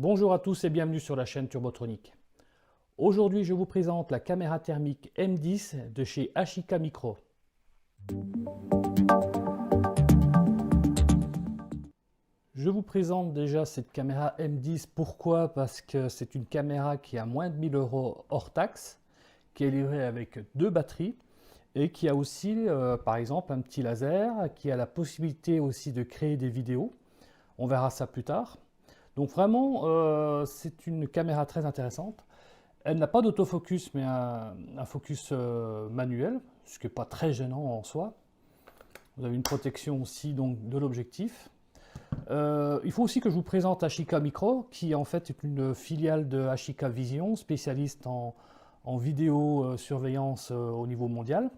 Bonjour à tous et bienvenue sur la chaîne Turbotronic. Aujourd'hui, je vous présente la caméra thermique M10 de chez Ashika Micro. Je vous présente déjà cette caméra M10. Pourquoi? Parce que c'est une caméra qui a moins de 1000 € hors taxe, qui est livrée avec deux batteries et qui a aussi, par exemple, un petit laser, qui a la possibilité aussi de créer des vidéos. On verra ça plus tard. Donc vraiment, c'est une caméra très intéressante. Elle n'a pas d'autofocus, mais un focus manuel, ce qui n'est pas très gênant en soi. Vous avez une protection aussi donc, de l'objectif. Il faut aussi que je vous présente Ashika Micro, qui en fait est une filiale de Ashika Vision, spécialiste en vidéo surveillance au niveau mondial.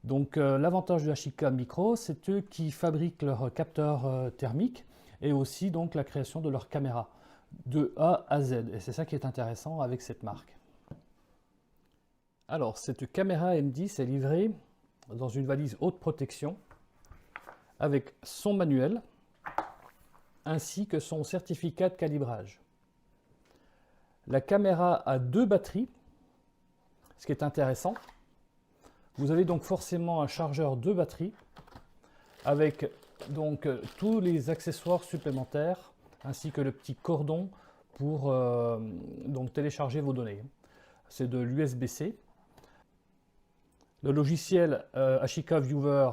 Donc l'avantage de Ashika Micro, c'est eux qui fabriquent leurs capteurs thermiques et aussi donc la création de leurs caméras de A à Z. Et c'est ça qui est intéressant avec cette marque. Alors cette caméra M10 est livrée dans une valise haute protection avec son manuel ainsi que son certificat de calibrage. La caméra a deux batteries, ce qui est intéressant. Vous avez donc forcément un chargeur de batterie avec donc tous les accessoires supplémentaires ainsi que le petit cordon pour donc télécharger vos données. C'est de l'USB-C. Le logiciel Ashika Viewer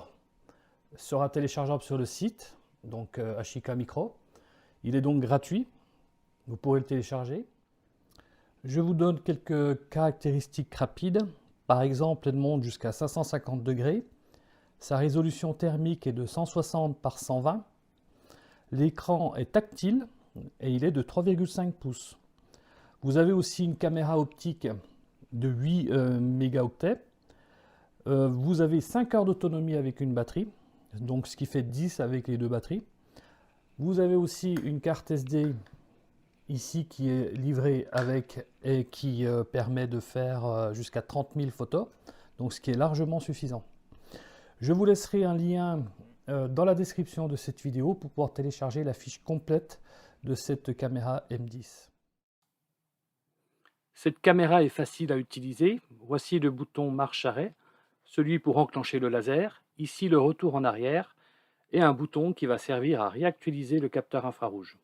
sera téléchargeable sur le site, donc Ashika Micro. Il est donc gratuit, vous pourrez le télécharger. Je vous donne quelques caractéristiques rapides. Par exemple, elle monte jusqu'à 550 degrés. Sa résolution thermique est de 160 par 120. L'écran est tactile et il est de 3,5 pouces. Vous avez aussi une caméra optique de 8 mégaoctets. Vous avez 5 heures d'autonomie avec une batterie, donc ce qui fait 10 avec les deux batteries. Vous avez aussi une carte SD ici qui est livrée avec et qui permet de faire jusqu'à 30 000 photos, donc ce qui est largement suffisant. Je vous laisserai un lien dans la description de cette vidéo pour pouvoir télécharger la fiche complète de cette caméra M10. Cette caméra est facile à utiliser. Voici le bouton marche-arrêt, celui pour enclencher le laser, ici le retour en arrière et un bouton qui va servir à réactualiser le capteur infrarouge.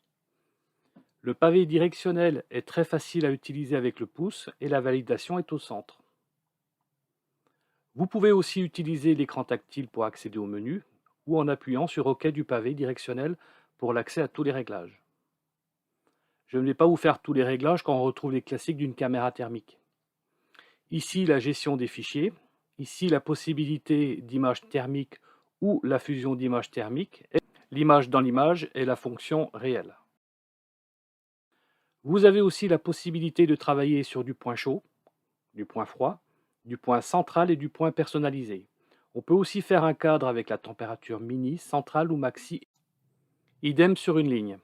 Le pavé directionnel est très facile à utiliser avec le pouce et la validation est au centre. Vous pouvez aussi utiliser l'écran tactile pour accéder au menu ou en appuyant sur OK du pavé directionnel pour l'accès à tous les réglages. Je ne vais pas vous faire tous les réglages quand on retrouve les classiques d'une caméra thermique. Ici, la gestion des fichiers. Ici, la possibilité d'image thermique ou la fusion d'images thermiques. L'image dans l'image et la fonction réelle. Vous avez aussi la possibilité de travailler sur du point chaud, du point froid, du point central et du point personnalisé. On peut aussi faire un cadre avec la température mini, centrale ou maxi. Idem sur une ligne.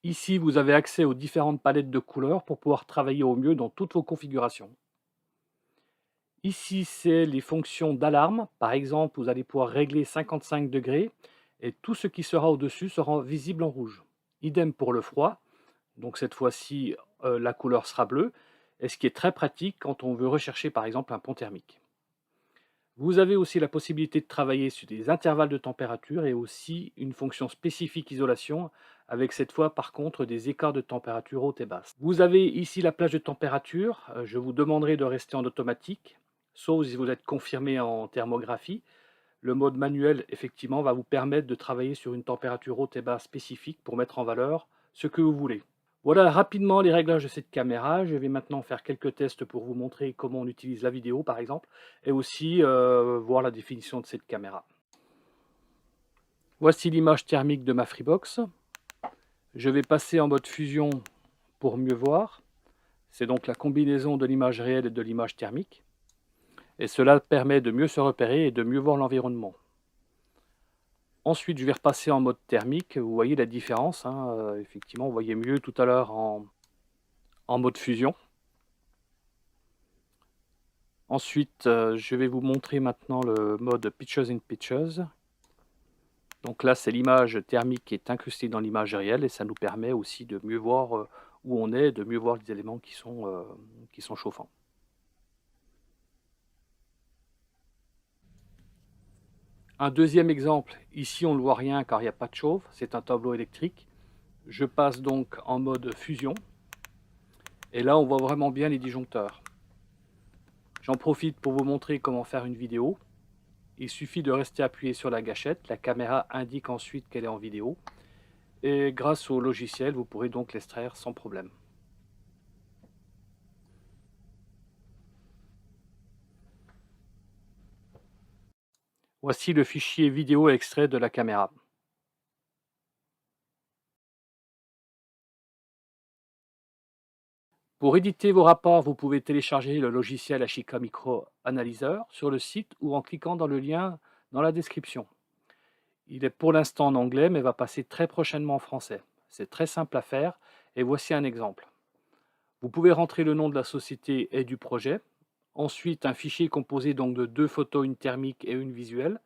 Ici, vous avez accès aux différentes palettes de couleurs pour pouvoir travailler au mieux dans toutes vos configurations. Ici, c'est les fonctions d'alarme. Par exemple, vous allez pouvoir régler 55 degrés et tout ce qui sera au-dessus sera visible en rouge. Idem pour le froid. Donc cette fois-ci, la couleur sera bleue, et ce qui est très pratique quand on veut rechercher par exemple un pont thermique. Vous avez aussi la possibilité de travailler sur des intervalles de température et aussi une fonction spécifique isolation avec cette fois par contre des écarts de température haute et basse. Vous avez ici la plage de température. Je vous demanderai de rester en automatique, sauf si vous êtes confirmé en thermographie. Le mode manuel effectivement va vous permettre de travailler sur une température haute et basse spécifique pour mettre en valeur ce que vous voulez. Voilà rapidement les réglages de cette caméra. Je vais maintenant faire quelques tests pour vous montrer comment on utilise la vidéo par exemple et aussi voir la définition de cette caméra. Voici l'image thermique de ma Freebox. Je vais passer en mode fusion pour mieux voir. C'est donc la combinaison de l'image réelle et de l'image thermique. Et cela permet de mieux se repérer et de mieux voir l'environnement. Ensuite, je vais repasser en mode thermique. Vous voyez la différence. Effectivement, vous voyez mieux tout à l'heure en mode fusion. Ensuite, je vais vous montrer maintenant le mode Pictures in Pictures. Donc là, c'est l'image thermique qui est incrustée dans l'image réelle et ça nous permet aussi de mieux voir où on est, de mieux voir les éléments qui sont chauffants. Un deuxième exemple, ici on ne voit rien car il n'y a pas de chauffe, c'est un tableau électrique. Je passe donc en mode fusion et là on voit vraiment bien les disjoncteurs. J'en profite pour vous montrer comment faire une vidéo. Il suffit de rester appuyé sur la gâchette, la caméra indique ensuite qu'elle est en vidéo. Et grâce au logiciel, vous pourrez donc l'extraire sans problème. Voici le fichier vidéo extrait de la caméra. Pour éditer vos rapports, vous pouvez télécharger le logiciel Ashika Micro Analyzer sur le site ou en cliquant dans le lien dans la description. Il est pour l'instant en anglais mais va passer très prochainement en français. C'est très simple à faire et voici un exemple. Vous pouvez rentrer le nom de la société et du projet. Ensuite, un fichier composé donc de 2 photos, une thermique et une visuelle.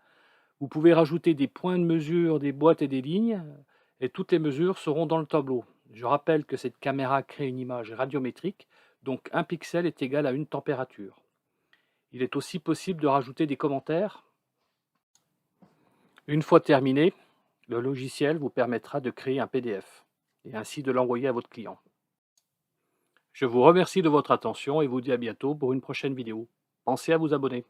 Vous pouvez rajouter des points de mesure, des boîtes et des lignes, et toutes les mesures seront dans le tableau. Je rappelle que cette caméra crée une image radiométrique, donc un pixel est égal à une température. Il est aussi possible de rajouter des commentaires. Une fois terminé, le logiciel vous permettra de créer un PDF, et ainsi de l'envoyer à votre client. Je vous remercie de votre attention et vous dis à bientôt pour une prochaine vidéo. Pensez à vous abonner.